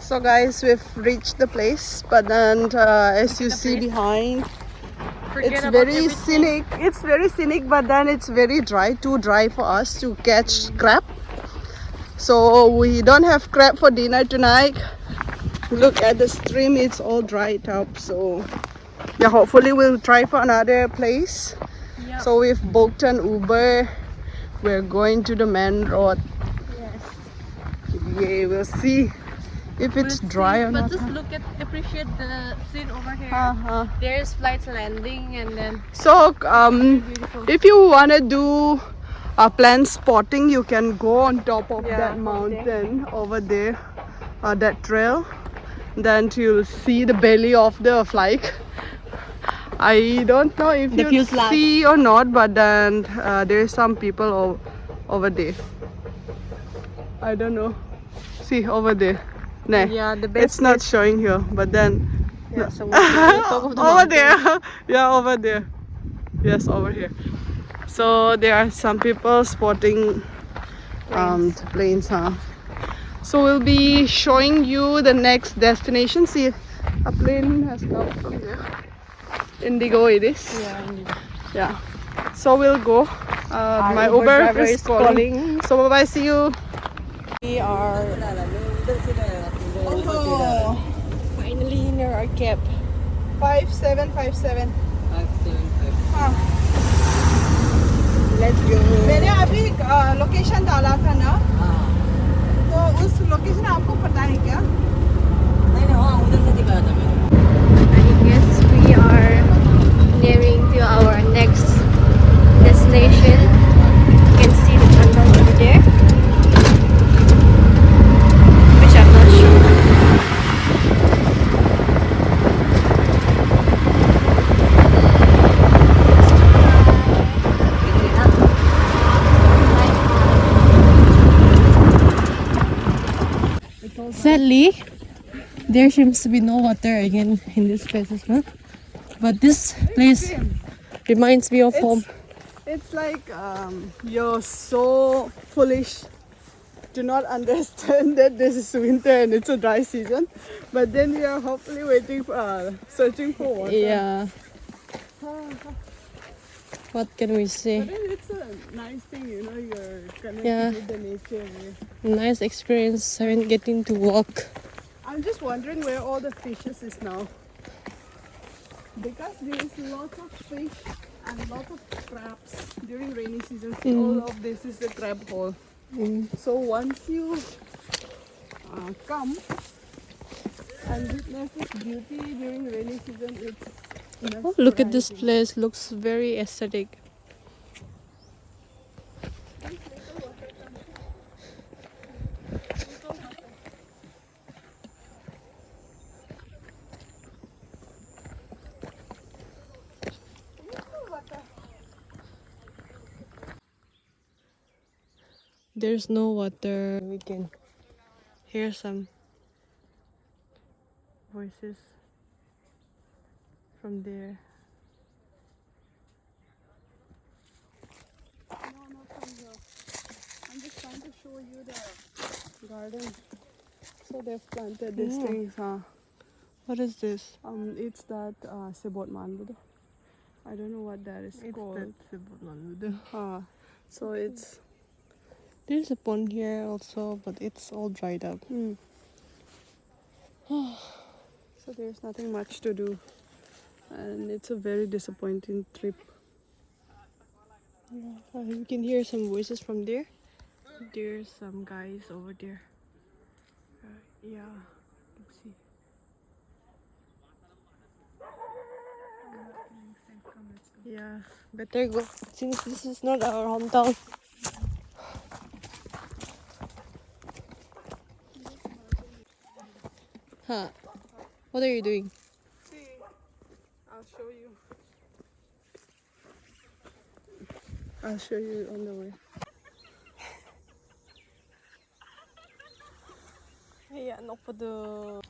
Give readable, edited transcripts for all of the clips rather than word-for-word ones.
So guys, we've reached the place, but then as you see behind, it's very scenic. It's very scenic, but then it's very dry, too dry for us to catch crab. So we don't have crab for dinner tonight. Look at the stream, it's all dried up. So yeah, hopefully we'll try for another place. Yep. So we've booked an Uber. We're going to the main road. Yes. Yeah, we'll see if it's dry or not. But just appreciate the scene over here. There's flights landing, and then so if you wanna do plane spotting, you can go on top of that mountain over there, that trail. Then you'll see the belly of the flight. I don't know if you see or not, but then there's some people over there. I don't know. See over there. Nah, yeah, the best it's not showing here, but then yeah, so top of the over mountain. there. Yeah, over there. Yes, over here. So there are some people spotting planes, huh? So we'll be showing you the next destination. See, a plane has come from there. Indigo it is. Yeah, Indigo. Yeah. So we'll go. My Uber Uber driver is calling. So bye bye. See you. We are finally near our cab. 5757. 5757. Let's go. मैंने अभी location डाला था ना, तो उस location आपको पता है क्या? नहीं हाँ उधर से दिखाया था मैंने. I guess we are nearing to our next destination. You can see the tunnel over there, which I'm not sure. Sadly, there seems to be no water again in this place as well. But this place reminds me of home. It's like you're so foolish to not understand that this is winter and it's a dry season. But then we are hopefully waiting for searching for water. Yeah. What can we say? But then it's a nice thing, you know, you're connected with the nature. Nice experience getting to walk. I'm just wondering where all the fishes is now. Because there is lots of fish and lots of crabs during rainy season. See, all of this is the crab hole. So once you come and witness its beauty during rainy season, it's Oh, look at this place. Looks very aesthetic. There's no water. We can hear some voices from there. No, not from here. I'm just trying to show you the garden. So they've planted these things, huh? What is this? It's that sebot manbudo. I don't know what that is called. So it's There's a pond here also, but it's all dried up. so there's nothing much to do, and it's a very disappointing trip. You can hear some voices from there. There's some guys over there. Yeah, let's see. Yeah, better go since this is not our hometown. Huh? What are you doing? See, I'll show you. I'll show you on the way. Yeah, not for the.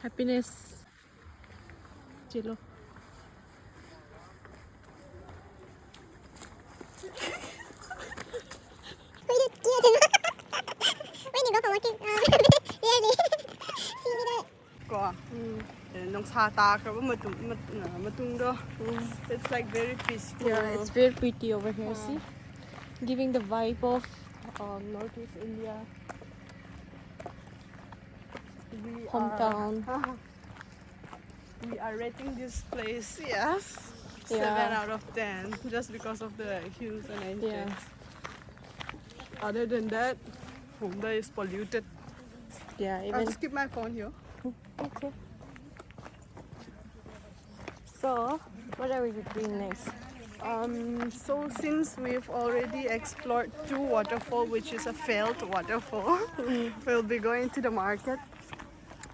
Happiness. Chilo. It's like very peaceful. Yeah, it's very pretty over here. See, giving the vibe of Northeast India We hometown. We are rating this place, yes, Yeah. 7 out of 10, just because of the hills and mountains. Yeah. Other than that, Honda is polluted. Yeah, I'll even just keep my phone here. okay. So, what are we doing next? So since we've already explored 2 waterfall, which is a failed waterfall, we'll be going to the market,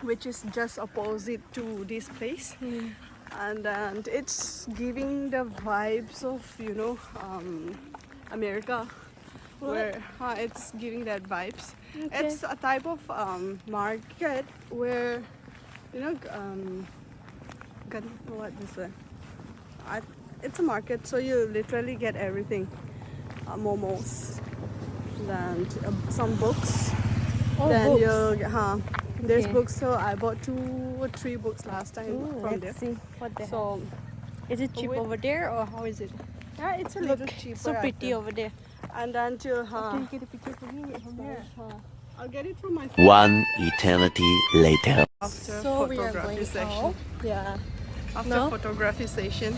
which is just opposite to this place. And it's giving the vibes of, America, where it's giving that vibes. Okay. It's a type of market where, what is it? It's a market, so you literally get everything. Momos, then some books. Oh, Then books. you'll there's Okay. books. So I bought 2 or 3 books last time from there. Let's see what they have. So Is it cheap with- over there or how is it? yeah, it's a Look, little cheaper. so I pretty feel. over there. And then till Can you get a picture for me from here? I'll get it from my phone One eternity later. after So we are photography going session. out. Yeah. After No? photography session,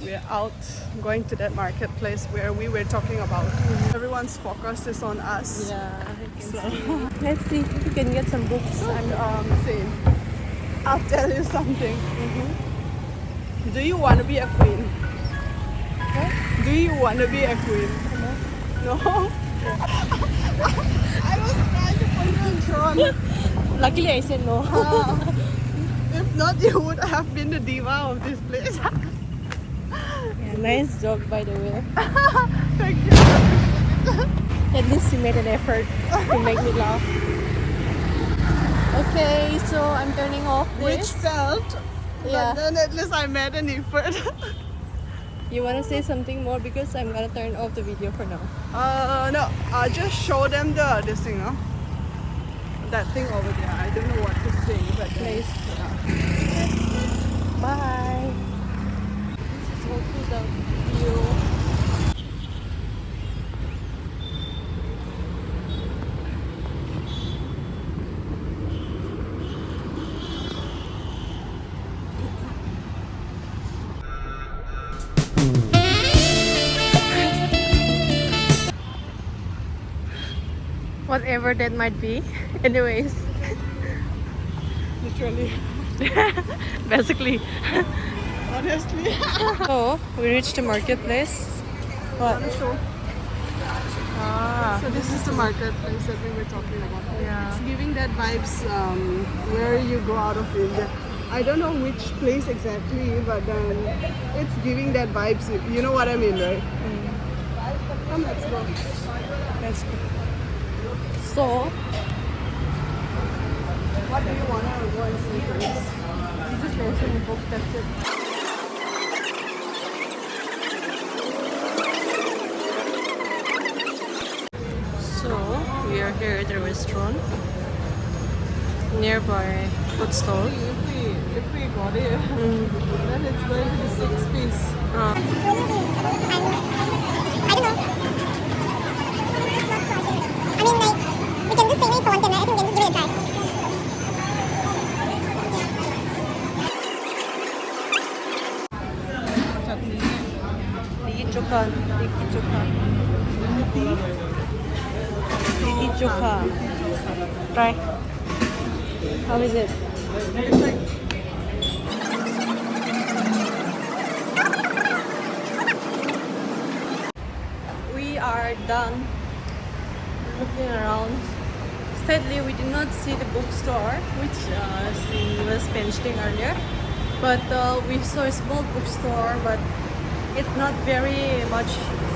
we're out going to that marketplace where we were talking about. Everyone's focus is on us. Yeah. I can see. Let's see if we can get some books. Same. I'll tell you something. Do you want to be a queen? What? Do you want to be a queen? No? I was trying to put you in Tron. Luckily, I said no. If not, you would have been the diva of this place. Yeah, nice job, by the way. Thank you. At least you made an effort to make me laugh. Okay, so I'm turning off Which this. felt, Yeah. but then at least I made an effort. You want to say something more because I'm gonna turn off the video for now. No, I'll just show them this thing, no? That thing over there. I don't know what to say, but Place. Bye. This is also the view. Whatever that might be. Anyways, literally, basically. honestly. So, we reached the marketplace. What? So Ah, this is the marketplace that we were talking about. yeah. It's giving that vibes where you go out of India. I don't know which place exactly, but then it's giving that vibes. You know what I mean, right? Come, let's go. Let's go. So, What do you want to go and see first? you just mentioned the book, that's it. So, we are here at the restaurant. Nearby food stall. If we got it, then it's going to be 6 piece. I don't know. I mean, like, we can just stay away for one dinner. I think we can just give it a try. Litti chokha. Litti chokha. Litti chokha. Try. How is it? We are done looking around. Sadly, we did not see the bookstore, which she was mentioning earlier. But we saw a small bookstore, but it's not very much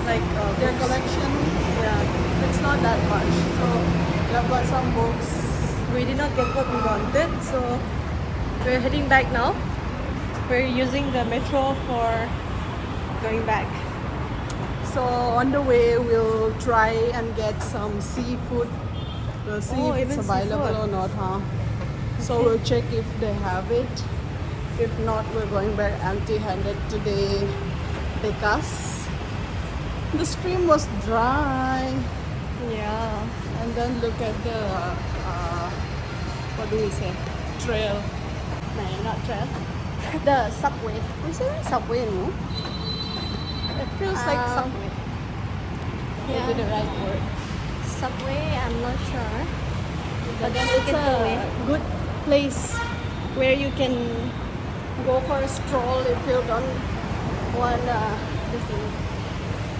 like Their books. collection, Yeah, it's not that much. So they've got some books. we did not get what we wanted, so we're heading back now. We're using the metro for going back. So on the way, we'll try and get some seafood. We'll see Oh, if it's even available seafood. or not, huh? So we'll check if they have it. If not, we're going back empty-handed today because the stream was dry. Yeah. And then look at the what do we say? Trail. No, not trail. The subway. Is it subway? No. It feels like subway. Yeah. Maybe the right word. Subway, I'm not sure. But then it's a good place where you can go for a stroll if you don't want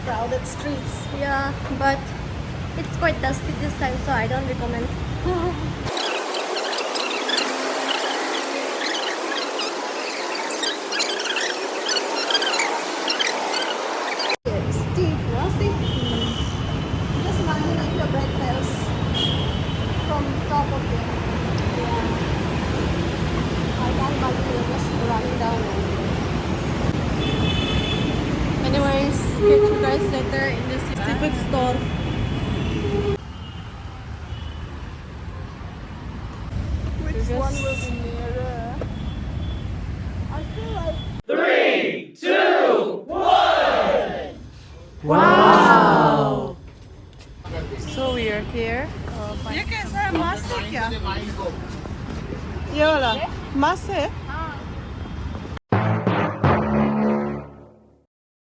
crowded streets. Yeah, but it's quite dusty this time, so I don't recommend. Steep, no? See? Just imagine if your bread falls from top of it. Yeah. I can't imagine you're just running down. Anyways, catch you guys later in the seafood store. Which one will be nearer? I feel like So we are here. ये कैसा है? मस्त है क्या? ये वाला मस्त है?